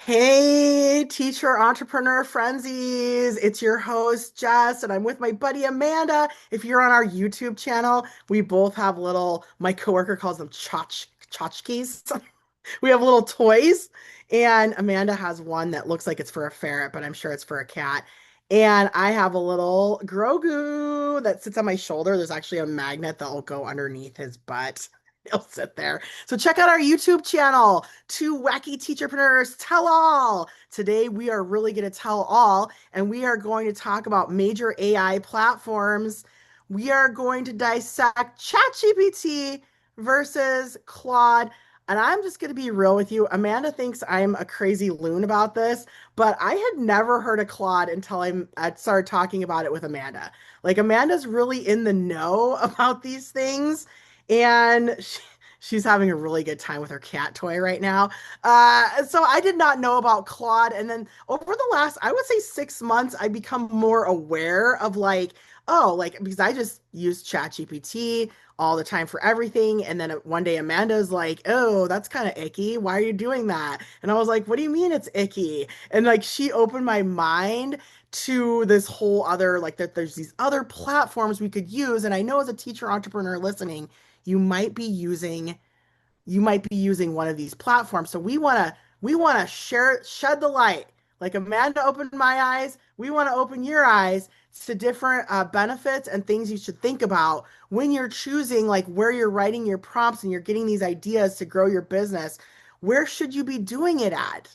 Hey, teacher entrepreneur frenzies. It's your host, Jess, and I'm with my buddy Amanda. If you're on our YouTube channel, we both have my coworker calls them tchotchkes. We have little toys, and Amanda has one that looks like it's for a ferret, but I'm sure it's for a cat. And I have a little Grogu that sits on my shoulder. There's actually a magnet that'll go underneath his butt. He'll sit there. So check out our YouTube channel, Two Wacky Teacherpreneurs Tell All. Today we are really going to tell all, and we are going to talk about major AI platforms. We are going to dissect ChatGPT versus Claude. And I'm just going to be real with you. Amanda thinks I'm a crazy loon about this, but I had never heard of Claude until I started talking about it with Amanda. Like, Amanda's really in the know about these things, and she's having a really good time with her cat toy right now. So I did not know about Claude. And then over the last, I would say 6 months, I become more aware of because I just use ChatGPT all the time for everything. And then one day Amanda's like, oh, that's kind of icky. Why are you doing that? And I was like, what do you mean it's icky? And like she opened my mind to this whole other, like that there's these other platforms we could use. And I know as a teacher entrepreneur listening, you might be using one of these platforms. So we want to shed the light. Like Amanda opened my eyes, we want to open your eyes to different benefits and things you should think about when you're choosing like where you're writing your prompts and you're getting these ideas to grow your business. Where should you be doing it at?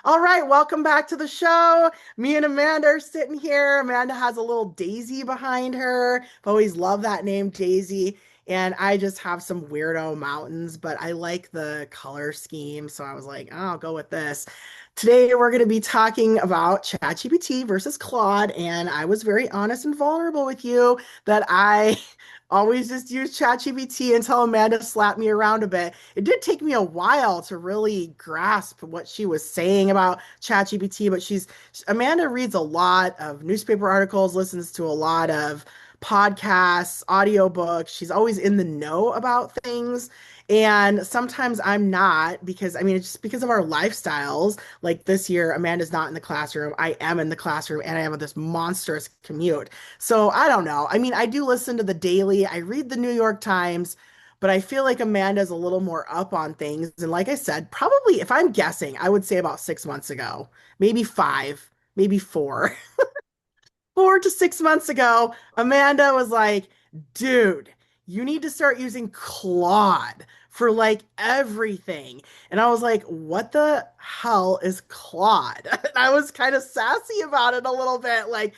All right, welcome back to the show. Me and Amanda are sitting here. Amanda has a little Daisy behind her. I've always loved that name, Daisy. And I just have some weirdo mountains, but I like the color scheme. So I was like, oh, I'll go with this. Today, we're going to be talking about ChatGPT versus Claude. And I was very honest and vulnerable with you that I always just use ChatGPT until Amanda slapped me around a bit. It did take me a while to really grasp what she was saying about ChatGPT, but Amanda reads a lot of newspaper articles, listens to a lot of podcasts, audiobooks. She's always in the know about things. And sometimes I'm not because it's just because of our lifestyles. Like this year, Amanda's not in the classroom. I am in the classroom and I have this monstrous commute. So I don't know. I do listen to the Daily, I read the New York Times, but I feel like Amanda's a little more up on things. And like I said, probably if I'm guessing, I would say about 6 months ago, maybe five, maybe four. 4 to 6 months ago, Amanda was like, dude, you need to start using Claude for like everything. And I was like, what the hell is Claude? And I was kind of sassy about it a little bit, like,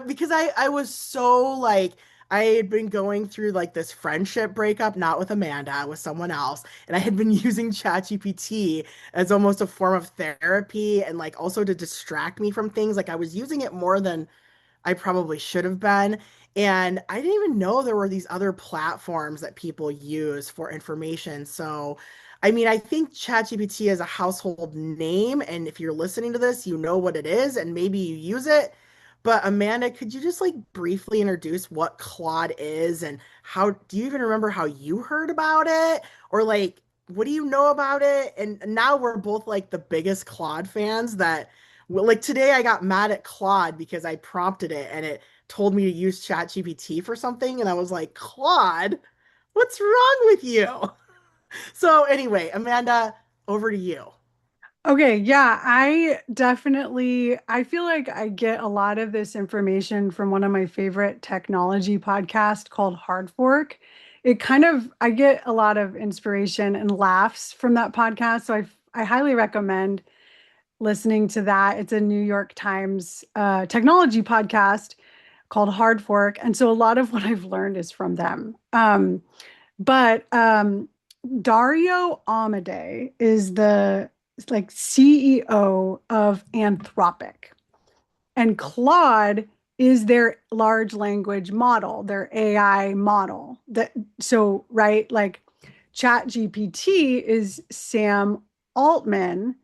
because I was so like, I had been going through like this friendship breakup, not with Amanda, with someone else. And I had been using ChatGPT as almost a form of therapy and like also to distract me from things. Like I was using it more than I probably should have been. And I didn't even know there were these other platforms that people use for information. So, I think ChatGPT is a household name. And if you're listening to this, you know what it is and maybe you use it. But Amanda, could you just like briefly introduce what Claude is and how do you even remember how you heard about it? Or like, what do you know about it? And now we're both like the biggest Claude fans that well, like today I got mad at Claude because I prompted it and it told me to use ChatGPT for something. And I was like, Claude, what's wrong with you? So anyway, Amanda, over to you. Okay, yeah, I feel like I get a lot of this information from one of my favorite technology podcasts called Hard Fork. I get a lot of inspiration and laughs from that podcast. So I highly recommend listening to that. It's a New York Times technology podcast called Hard Fork. And so a lot of what I've learned is from them. But Dario Amodei is the like CEO of Anthropic, and Claude is their large language model, their AI model. Right, like ChatGPT is Sam Altman.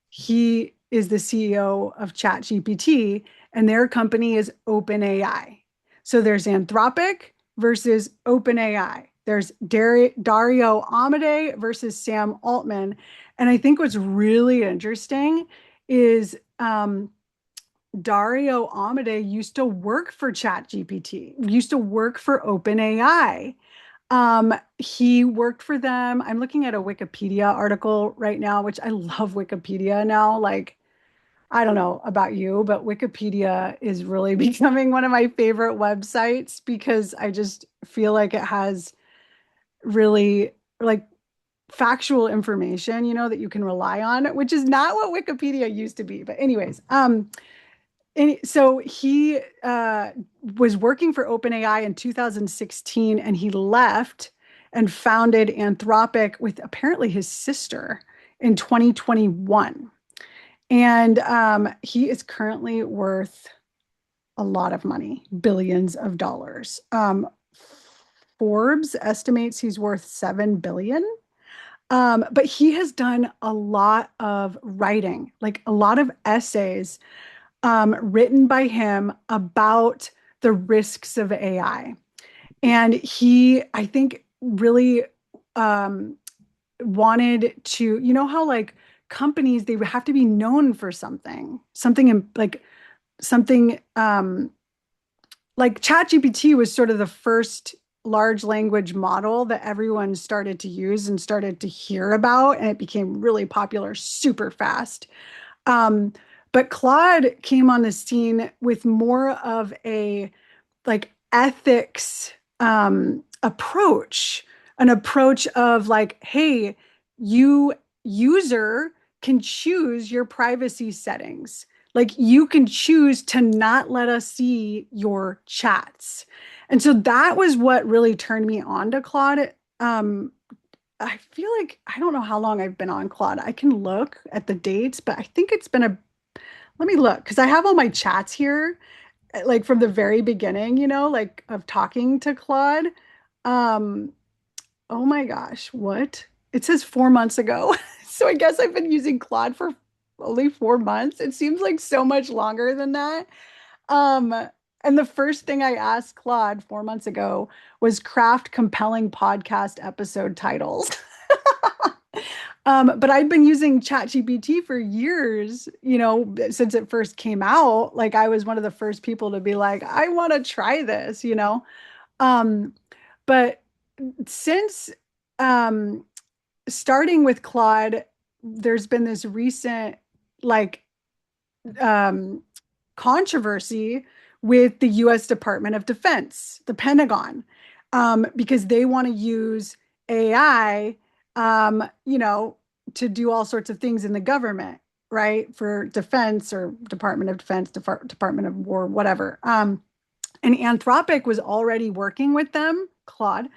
He is the CEO of ChatGPT, and their company is OpenAI. So there's Anthropic versus OpenAI. There's Dario Amodei versus Sam Altman. And I think what's really interesting is Dario Amodei used to work for ChatGPT, used to work for OpenAI. He worked for them. I'm looking at a Wikipedia article right now, which I love Wikipedia now. Like, I don't know about you, but Wikipedia is really becoming one of my favorite websites because I just feel like it has really like factual information, that you can rely on, which is not what Wikipedia used to be. But anyways, and so he was working for OpenAI in 2016 and he left and founded Anthropic with apparently his sister in 2021. And he is currently worth a lot of money, billions of dollars. Forbes estimates he's worth 7 billion. But he has done a lot of writing, like a lot of essays written by him about the risks of AI. And he, I think, really wanted to, how like companies, they have to be known for something something like ChatGPT was sort of the first large language model that everyone started to use and started to hear about, and it became really popular super fast. Um, but Claude came on the scene with more of a like ethics approach, an approach of like, hey, you user can choose your privacy settings. Like you can choose to not let us see your chats. And so that was what really turned me on to Claude. I feel like I don't know how long I've been on Claude. I can look at the dates, but I think it's been let me look because I have all my chats here, like from the very beginning, like of talking to Claude. Um, oh my gosh, what? It says 4 months ago. So I guess I've been using Claude for only 4 months. It seems like so much longer than that. Um, and the first thing I asked Claude 4 months ago was craft compelling podcast episode titles. But I'd been using ChatGPT for years, since it first came out. Like I was one of the first people to be like, I want to try this. Um, but since um, starting with Claude, there's been this recent like um, controversy with the US Department of Defense, the Pentagon, because they want to use AI, to do all sorts of things in the government, right? For defense or Department of Defense, Department of War, whatever. And Anthropic was already working with them, Claude,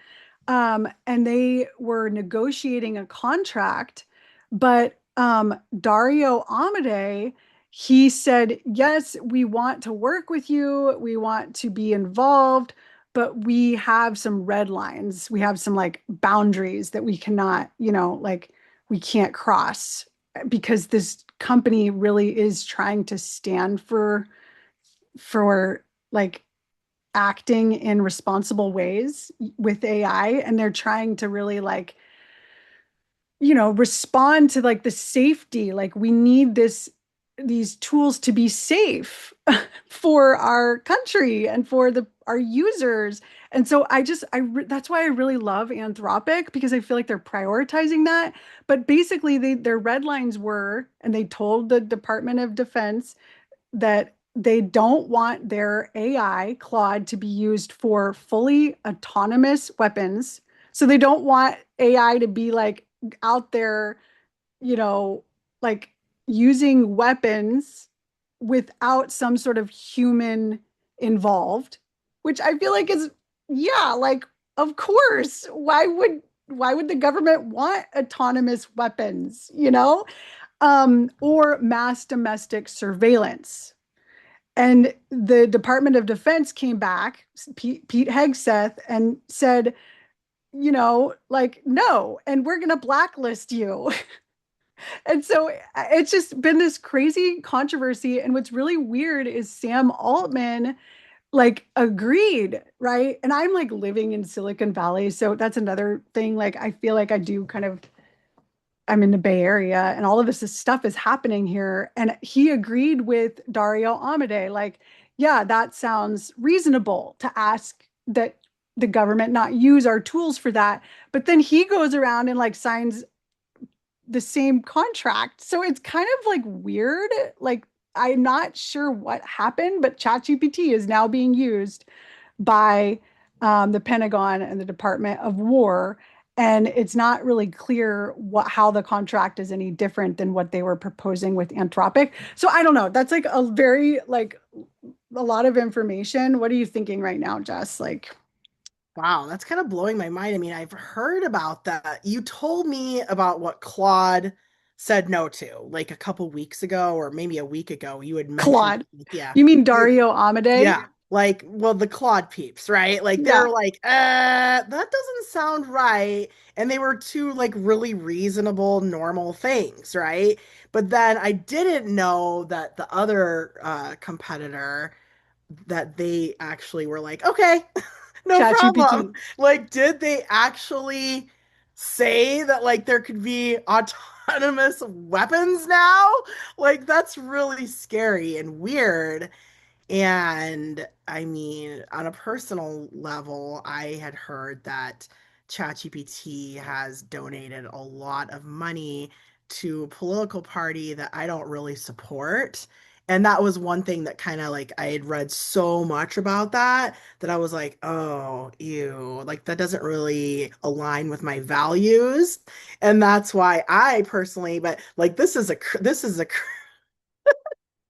and they were negotiating a contract, but Dario Amodei, he said, yes, we want to work with you. We want to be involved, but we have some red lines. We have some like boundaries that we cannot, like we can't cross because this company really is trying to stand for like acting in responsible ways with AI, and they're trying to really like respond to like the safety, like we need these tools to be safe for our country and for our users. And so that's why I really love Anthropic, because I feel like they're prioritizing that. But basically their red lines were, and they told the Department of Defense that they don't want their AI, Claude, to be used for fully autonomous weapons. So they don't want AI to be like out there, you know, like using weapons without some sort of human involved, which I feel like is, yeah, like, of course, why would the government want autonomous weapons, or mass domestic surveillance? And the Department of Defense came back, Pete Hegseth, and said, like, no, and we're going to blacklist you. And so it's just been this crazy controversy. And what's really weird is Sam Altman like agreed, right? And I'm like living in Silicon Valley, so that's another thing. Like I feel like I do kind of I'm in the Bay Area and all of this stuff is happening here. And he agreed with Dario Amodei, like, yeah, that sounds reasonable to ask that the government not use our tools for that. But then he goes around and like signs the same contract. So it's kind of like weird. Like I'm not sure what happened, but ChatGPT is now being used by the Pentagon and the Department of War. And it's not really clear how the contract is any different than what they were proposing with Anthropic. So I don't know. That's like a very like a lot of information. What are you thinking right now, Jess? Like Wow, that's kind of blowing my mind. I mean, I've heard about that. You told me about what Claude said no to, like a couple weeks ago, or maybe a week ago. You had mentioned, Claude. yeah, You mean you, Dario Amodei? yeah, like, well, the Claude peeps, right? Like, they Yeah. were like, that doesn't sound right. And they were two, like, really reasonable, normal things, right? But then I didn't know that the other competitor, that they actually were like, okay, no problem. ChatGPT. Like, did they actually say that, like, there could be autonomous weapons now? Like, that's really scary and weird. And I mean, on a personal level, I had heard that ChatGPT has donated a lot of money to a political party that I don't really support. And that was one thing that kind of like I had read so much about that I was like, oh, ew, like that doesn't really align with my values. And that's why I personally, but like this is a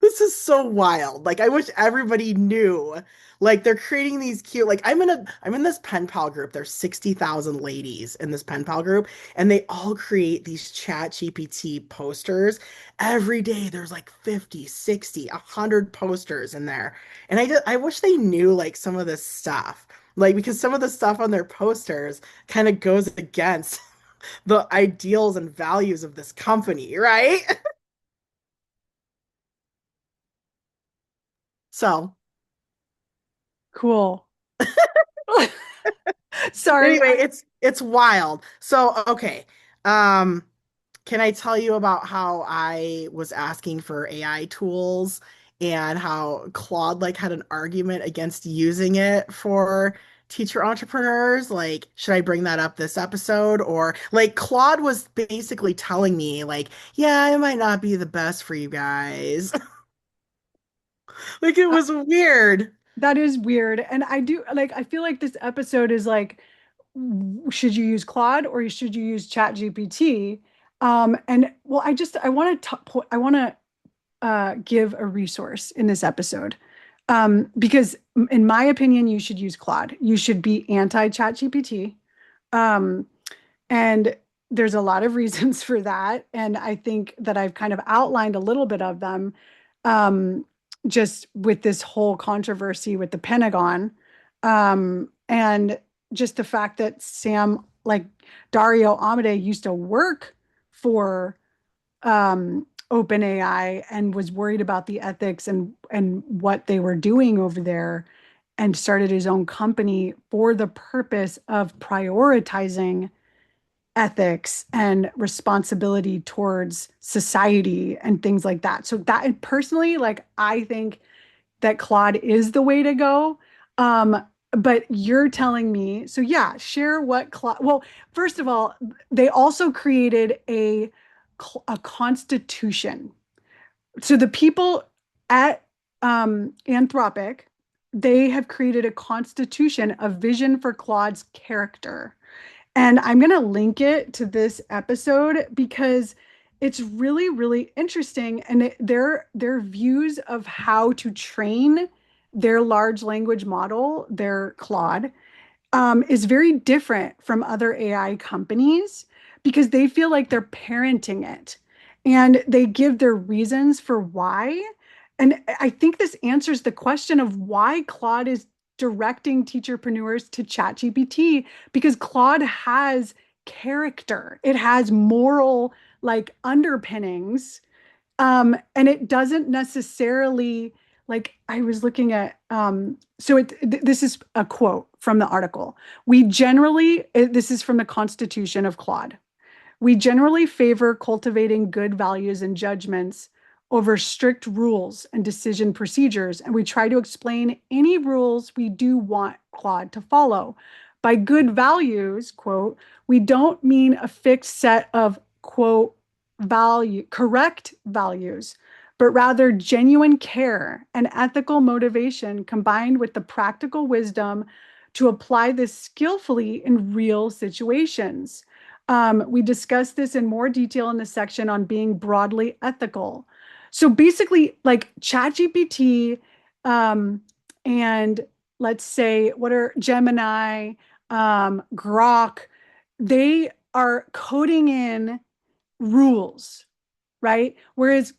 this is so wild. Like I wish everybody knew. Like they're creating these cute, like I'm in this pen pal group. There's 60,000 ladies in this pen pal group, and they all create these chat GPT posters. Every day there's like 50, 60, 100 posters in there. And I wish they knew like some of this stuff. Like because some of the stuff on their posters kind of goes against the ideals and values of this company, right? So Cool. Sorry. anyway, it's wild. So, okay. Um, can I tell you about how I was asking for AI tools and how Claude like had an argument against using it for teacher entrepreneurs? Like, should I bring that up this episode? Or like Claude was basically telling me, like, yeah, it might not be the best for you guys. Like it was weird. That is weird. And I do like, I feel like this episode is like, should you use Claude or should you use ChatGPT? And well, I want to, I want to give a resource in this episode. Because in my opinion, you should use Claude. You should be anti ChatGPT. Um, and there's a lot of reasons for that. And I think that I've kind of outlined a little bit of them um, just with this whole controversy with the Pentagon. And just the fact that like Dario Amodei used to work for OpenAI and was worried about the ethics and what they were doing over there and started his own company for the purpose of prioritizing ethics and responsibility towards society and things like that. So that personally, like I think that Claude is the way to go. Um, but you're telling me, so yeah, share what Claude, well, first of all, they also created a constitution. So the people at Anthropic, they have created a constitution, a vision for Claude's character. And I'm going to link it to this episode because it's really, really interesting. And their views of how to train their large language model, their Claude, is very different from other AI companies because they feel like they're parenting it and they give their reasons for why. And I think this answers the question of why Claude is directing teacherpreneurs to ChatGPT because Claude has character, it has moral like underpinnings, and it doesn't necessarily like I was looking at so this is a quote from the article. We generally this is from the Constitution of Claude. We generally favor cultivating good values and judgments over strict rules and decision procedures, and we try to explain any rules we do want Claude to follow. By good values, quote, we don't mean a fixed set of, quote, correct values, but rather genuine care and ethical motivation combined with the practical wisdom to apply this skillfully in real situations. We discussed this in more detail in the section on being broadly ethical. So basically, like ChatGPT, and let's say what are Gemini, Grok, they are coding in rules, right? Whereas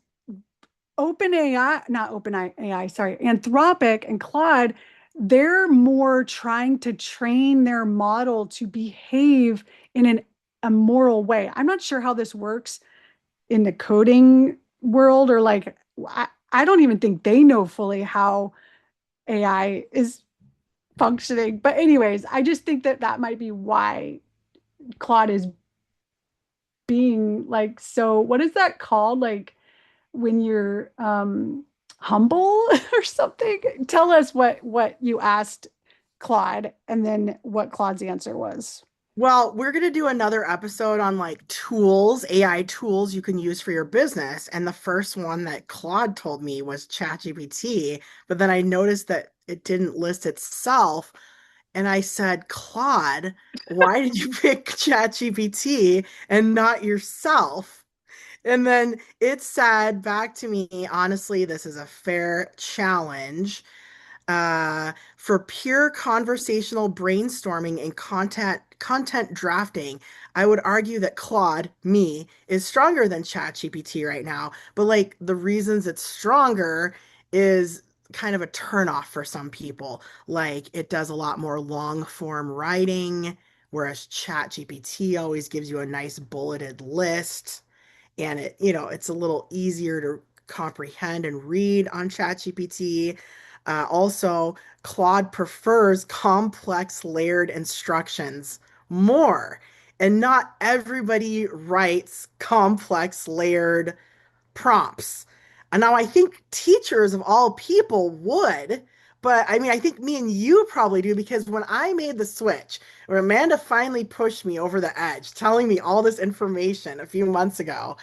OpenAI, not OpenAI, sorry, Anthropic and Claude, they're more trying to train their model to behave in a moral way. I'm not sure how this works in the coding world, or like, I don't even think they know fully how AI is functioning. But, anyways, I just think that that might be why Claude is being like, so what is that called? Like, when you're humble or something? Tell us what you asked Claude and then what Claude's answer was. Well, we're going to do another episode on like tools, AI tools you can use for your business. And the first one that Claude told me was ChatGPT, but then I noticed that it didn't list itself. And I said, Claude, why did you pick ChatGPT and not yourself? And then it said back to me, honestly, this is a fair challenge. For pure conversational brainstorming and content drafting, I would argue that Claude, me, is stronger than ChatGPT right now. But like the reasons it's stronger is kind of a turnoff for some people. Like it does a lot more long form writing, whereas ChatGPT always gives you a nice bulleted list, and it's a little easier to comprehend and read on ChatGPT. Also, Claude prefers complex layered instructions more, and not everybody writes complex layered prompts. And now I think teachers of all people would, but I mean, I think me and you probably do, because when I made the switch, when Amanda finally pushed me over the edge, telling me all this information a few months ago,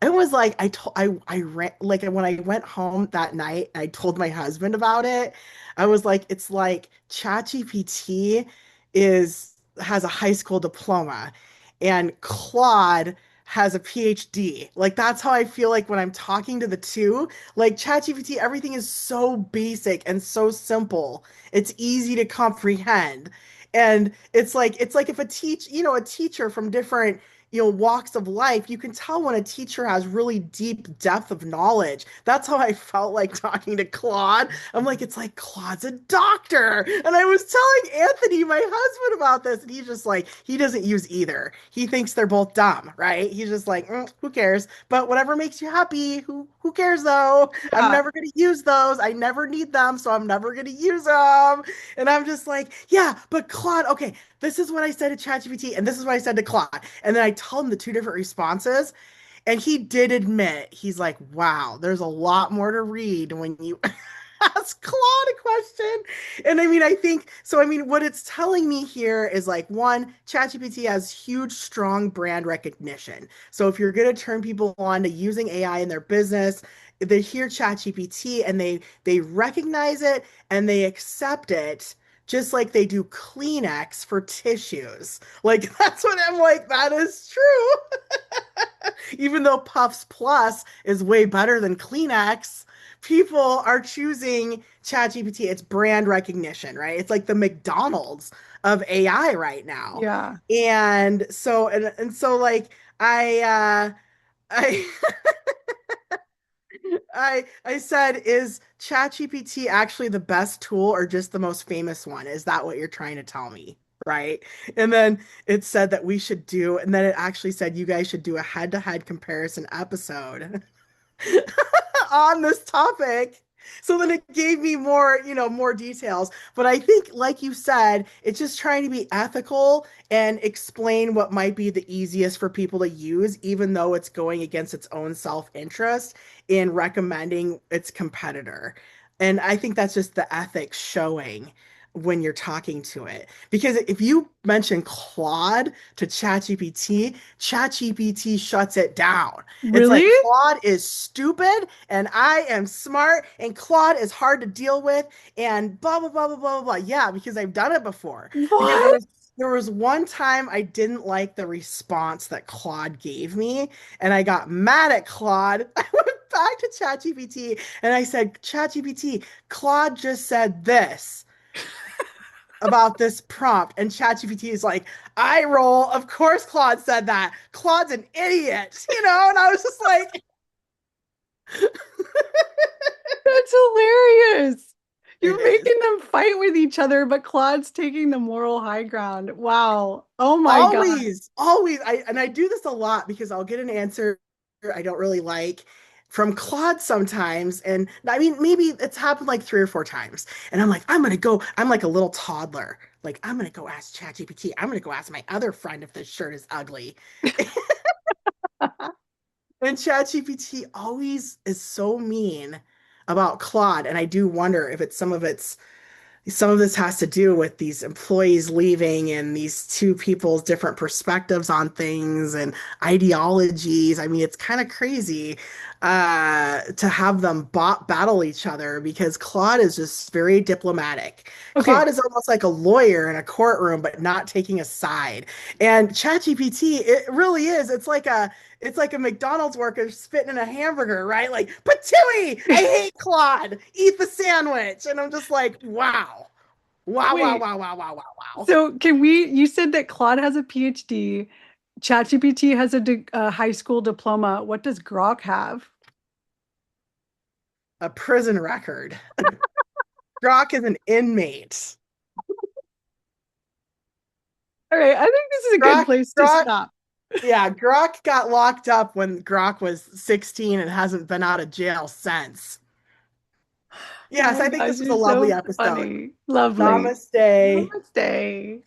it was like I ran, like when I went home that night, I told my husband about it. I was like, it's like ChatGPT is has a high school diploma and Claude has a PhD. Like that's how I feel like when I'm talking to the two. Like ChatGPT, everything is so basic and so simple. It's easy to comprehend. And it's like if a teacher from different walks of life, you can tell when a teacher has really deep depth of knowledge. That's how I felt like talking to Claude. I'm like, it's like Claude's a doctor. And I was telling Anthony, my husband, about this, and he's just like, he doesn't use either. He thinks they're both dumb, right? He's just like, who cares? But whatever makes you happy, who cares though? I'm Yeah. never gonna use those. I never need them, so I'm never gonna use them. And I'm just like, yeah, but Claude, okay, this is what I said to ChatGPT, and this is what I said to Claude. And then I told him the two different responses, and he did admit, he's like, wow, there's a lot more to read when you ask Claude a question. And I mean, I think so. I mean, what it's telling me here is like, one, ChatGPT has huge, strong brand recognition. So if you're going to turn people on to using AI in their business, they hear ChatGPT and they recognize it and they accept it, just like they do Kleenex for tissues. Like that's what I'm like, that is true. Even though Puffs Plus is way better than Kleenex, people are choosing ChatGPT. It's brand recognition, right? It's like the McDonald's of AI right now. Yeah. And so like I I said, is ChatGPT actually the best tool or just the most famous one? Is that what you're trying to tell me? Right. And then it said that we should do, and then it actually said you guys should do a head-to-head comparison episode on this topic. So then it gave me more, more details. But I think, like you said, it's just trying to be ethical and explain what might be the easiest for people to use, even though it's going against its own self-interest in recommending its competitor. And I think that's just the ethics showing when you're talking to it. Because if you mention Claude to ChatGPT, ChatGPT shuts it down. It's Really? like Claude is stupid and I am smart and Claude is hard to deal with and blah blah blah blah blah blah. Yeah, because I've done it before. Because there What? was there was one time I didn't like the response that Claude gave me and I got mad at Claude. I went back to ChatGPT and I said, ChatGPT, Claude just said this about this prompt. And ChatGPT is like, I roll. Of course, Claude said that. Claude's an idiot, And I was just like, That's hilarious. it You're is. making them fight with each other, but Claude's taking the moral high ground. Wow. Oh my God. Always, always. I do this a lot because I'll get an answer I don't really like from Claude sometimes. And I mean, maybe it's happened like 3 or 4 times. And I'm like, I'm like a little toddler. Like, I'm gonna go ask ChatGPT. I'm gonna go ask my other friend if this shirt is ugly. And ChatGPT always is so mean about Claude. And I do wonder if some of this has to do with these employees leaving and these two people's different perspectives on things and ideologies. I mean, it's kind of crazy to have them battle each other because Claude is just very diplomatic. Okay. Claude is almost like a lawyer in a courtroom, but not taking a side. And ChatGPT, it really is. It's like a McDonald's worker spitting in a hamburger, right? Like, Patooey, I hate Claude. Eat the sandwich. And I'm just like, wow. Wow, wow, Wait. wow, wow, wow, wow, wow. So you said that Claude has a PhD, ChatGPT has a high school diploma. What does Grok have? A prison record. Brock is an inmate. All right, I think this is a good Grok, place to Grok, stop. yeah, Grok got locked up when Grok was 16 and hasn't been out of jail since. Oh Yes, my I think gosh, this was a you're lovely so episode. funny. Lovely. Namaste. Namaste.